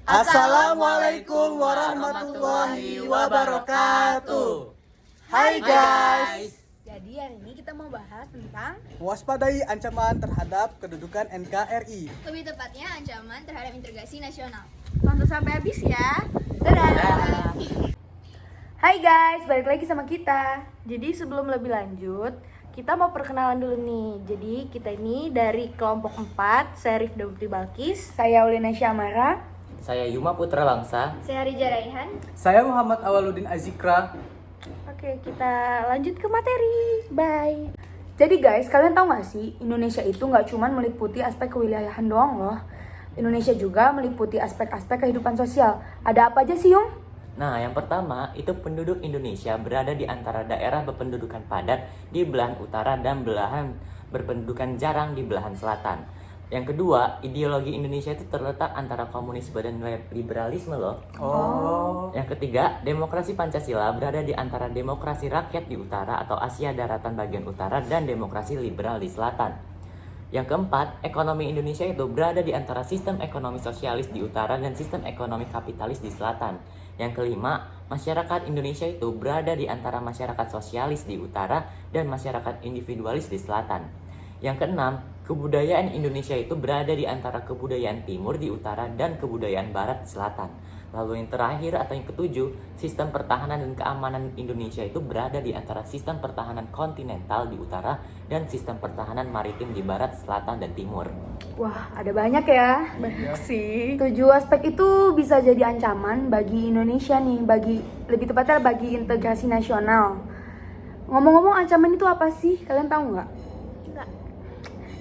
Assalamualaikum warahmatullahi wabarakatuh. Hai guys. Jadi hari ini kita mau bahas tentang Mewaspadai ancaman terhadap kedudukan NKRI. Lebih tepatnya ancaman terhadap integrasi nasional. tonton sampai habis ya. Dadah. Hai guys, balik lagi sama kita. Jadi sebelum lebih lanjut, kita mau perkenalan dulu nih. Jadi kita ini dari kelompok 4, saya Rifda Putri Balkis, saya Ulina Syamara. Saya Yuma Putra Langsa. Saya Rija Raihan. Saya Muhammad Awaludin Azikra. Oke, kita lanjut ke materi. Bye. Jadi guys, kalian tahu gak sih, Indonesia itu gak cuma meliputi aspek kewilayahan doang loh. Indonesia juga meliputi aspek-aspek kehidupan sosial. Ada apa aja sih, Yung? Nah, yang pertama itu penduduk Indonesia berada di antara daerah berpendudukan padat di belahan utara dan belahan berpendudukan jarang di belahan selatan. Yang kedua, ideologi Indonesia itu terletak antara komunisme dan liberalisme loh. Yang ketiga, demokrasi Pancasila berada di antara demokrasi rakyat di utara atau Asia daratan bagian utara dan demokrasi liberal di selatan. Yang keempat, ekonomi Indonesia itu berada di antara sistem ekonomi sosialis di utara dan sistem ekonomi kapitalis di selatan. Yang kelima, masyarakat Indonesia itu berada di antara masyarakat sosialis di utara dan masyarakat individualis di selatan. Yang keenam, kebudayaan Indonesia itu berada di antara kebudayaan timur di utara dan kebudayaan barat di selatan. Lalu yang terakhir atau yang ketujuh, sistem pertahanan dan keamanan Indonesia itu berada di antara sistem pertahanan kontinental di utara dan sistem pertahanan maritim di barat, selatan, dan timur. Wah, ada banyak ya. Banyak sih. 7 aspek itu bisa jadi ancaman bagi Indonesia nih, lebih tepatnya bagi integrasi nasional. Ngomong-ngomong, ancaman itu apa sih? Kalian tahu nggak? Enggak.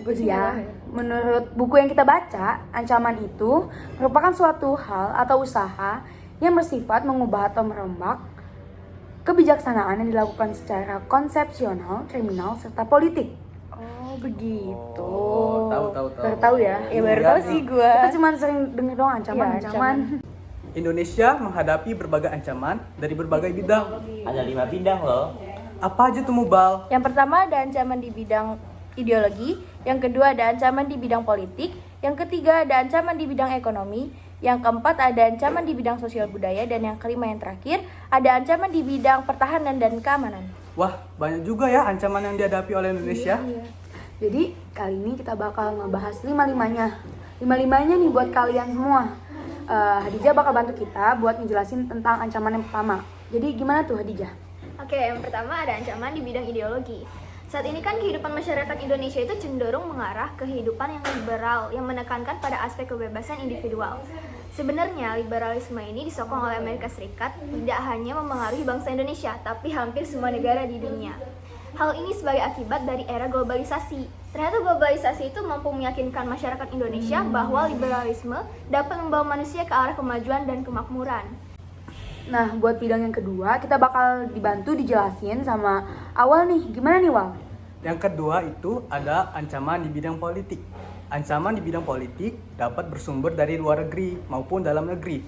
Ya, menurut buku yang kita baca, ancaman itu merupakan suatu hal atau usaha yang bersifat mengubah atau merombak kebijaksanaan yang dilakukan secara konsepsional, kriminal, serta politik. Oh, begitu. Baru tahu ya? Ya baru tahu sih gue. Kita cuma sering denger doang ancaman. Indonesia menghadapi berbagai ancaman dari berbagai bidang. Ada 5 bidang loh. Apa aja tuh Mubal? Yang pertama ada ancaman di bidang ideologi, yang kedua ada ancaman di bidang politik, yang ketiga ada ancaman di bidang ekonomi, yang keempat ada ancaman di bidang sosial budaya, dan yang kelima yang terakhir ada ancaman di bidang pertahanan dan keamanan. Wah, banyak juga ya ancaman yang dihadapi oleh Indonesia. Iya. Jadi kali ini kita bakal ngebahas lima-limanya nih buat kalian semua. Hadijah bakal bantu kita buat ngejelasin tentang ancaman yang pertama. Jadi gimana tuh Hadijah? Oke, yang pertama ada ancaman di bidang ideologi. Saat ini kan kehidupan masyarakat Indonesia itu cenderung mengarah ke kehidupan yang liberal yang menekankan pada aspek kebebasan individual. Sebenarnya liberalisme ini disokong oleh Amerika Serikat tidak hanya mempengaruhi bangsa Indonesia, tapi hampir semua negara di dunia. Hal ini sebagai akibat dari era globalisasi. Ternyata globalisasi itu mampu meyakinkan masyarakat Indonesia bahwa liberalisme dapat membawa manusia ke arah kemajuan dan kemakmuran. Nah, buat bidang yang kedua, kita bakal dibantu dijelasin sama Awal nih. Gimana nih, Wal? Yang kedua itu ada ancaman di bidang politik. Ancaman di bidang politik dapat bersumber dari luar negeri maupun dalam negeri.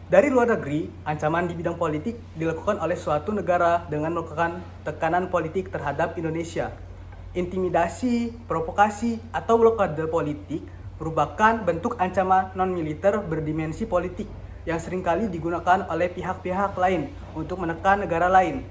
Dari luar negeri, ancaman di bidang politik dilakukan oleh suatu negara dengan melakukan tekanan politik terhadap Indonesia. Intimidasi, provokasi, atau blokade politik merupakan bentuk ancaman non-militer berdimensi politik yang seringkali digunakan oleh pihak-pihak lain untuk menekan negara lain.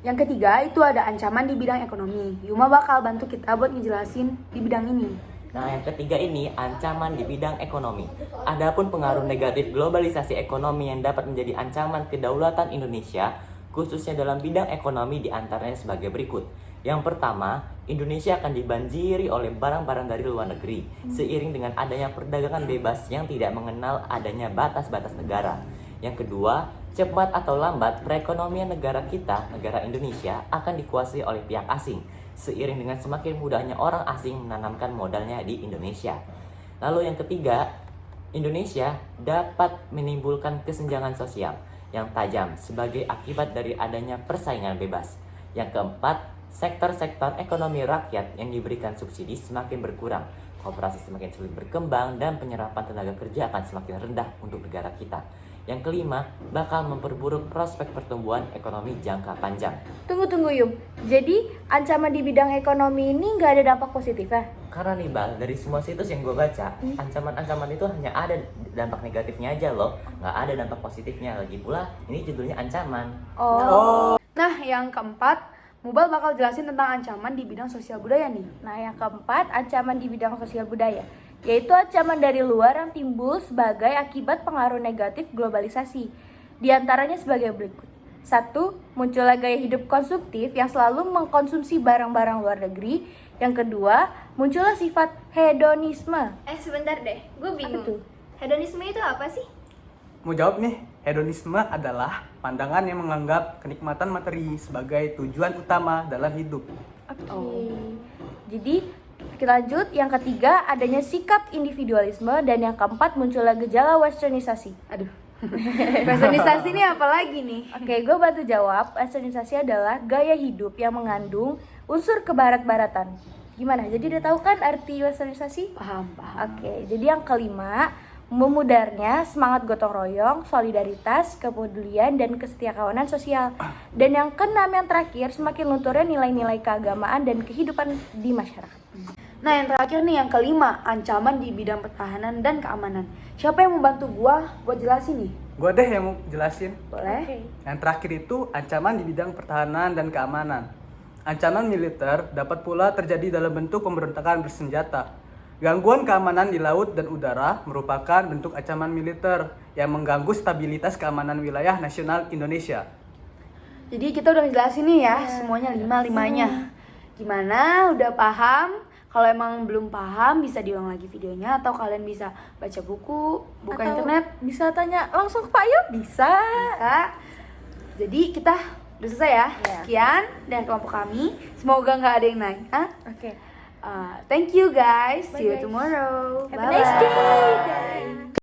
Yang ketiga itu ada ancaman di bidang ekonomi. Yuma bakal bantu kita buat ngejelasin di bidang ini. Nah, yang ketiga ini ancaman di bidang ekonomi. Adapun pengaruh negatif globalisasi ekonomi yang dapat menjadi ancaman kedaulatan Indonesia, khususnya dalam bidang ekonomi diantaranya sebagai berikut. Yang pertama, Indonesia akan dibanjiri oleh barang-barang dari luar negeri, seiring dengan adanya perdagangan bebas yang tidak mengenal adanya batas-batas negara. Yang kedua, cepat atau lambat perekonomian negara kita, negara Indonesia, akan dikuasai oleh pihak asing, seiring dengan semakin mudahnya orang asing menanamkan modalnya di Indonesia. Lalu yang ketiga, Indonesia dapat menimbulkan kesenjangan sosial yang tajam sebagai akibat dari adanya persaingan bebas. Yang keempat, sektor-sektor ekonomi rakyat yang diberikan subsidi semakin berkurang, koperasi semakin sulit berkembang, dan penyerapan tenaga kerja akan semakin rendah untuk negara kita. Yang kelima, bakal memperburuk prospek pertumbuhan ekonomi jangka panjang. Tunggu Yum. Jadi ancaman di bidang ekonomi ini nggak ada dampak positifnya? Karena nih Bal, dari semua situs yang gue baca, ancaman-ancaman itu hanya ada dampak negatifnya aja loh, nggak ada dampak positifnya. Lagi pula, ini judulnya ancaman. Oh. Nah, yang keempat, Mubal bakal jelasin tentang ancaman di bidang sosial budaya nih. Nah, yang keempat, ancaman di bidang sosial budaya, yaitu ancaman dari luar yang timbul sebagai akibat pengaruh negatif globalisasi. Di antaranya sebagai berikut. 1. Munculnya gaya hidup konsumtif yang selalu mengkonsumsi barang-barang luar negeri. Yang kedua, munculnya sifat hedonisme. Sebentar deh, gue bingung. tuh? Hedonisme itu apa sih? Mau jawab nih, hedonisme adalah pandangan yang menganggap kenikmatan materi sebagai tujuan utama dalam hidup. Oke. Jadi kita lanjut. Yang ketiga, adanya sikap individualisme. Dan yang keempat, munculnya gejala westernisasi. Aduh. Westernisasi ini apa lagi nih? Oke, gue bantu jawab. Westernisasi adalah gaya hidup yang mengandung unsur kebarat-baratan. Gimana? Jadi udah tahu kan arti westernisasi? Paham. Oke, jadi yang kelima, memudarnya semangat gotong royong, solidaritas, kepedulian, dan kesetiakawanan sosial. Dan yang keenam, yang terakhir, semakin lunturnya nilai-nilai keagamaan dan kehidupan di masyarakat. Nah, yang terakhir nih, yang kelima, ancaman di bidang pertahanan dan keamanan. Siapa yang mau bantu gua jelasin nih? Gua deh yang mau jelasin. Boleh? Yang terakhir itu ancaman di bidang pertahanan dan keamanan. Ancaman militer dapat pula terjadi dalam bentuk pemberontakan bersenjata. Gangguan keamanan di laut dan udara merupakan bentuk ancaman militer yang mengganggu stabilitas keamanan wilayah nasional Indonesia. Jadi kita udah jelasin nih ya, semuanya lima-limanya. Gimana? Udah paham? Kalau emang belum paham bisa diulang lagi videonya, atau kalian bisa baca buku, buka Atau internet. bisa tanya langsung ke Pak Yop? Bisa. Bisa. Jadi kita udah selesai ya. Iya. Sekian dari kelompok kami. Semoga nggak ada yang nanya. Oke. Thank you guys. See you guys. tomorrow. Have a nice day.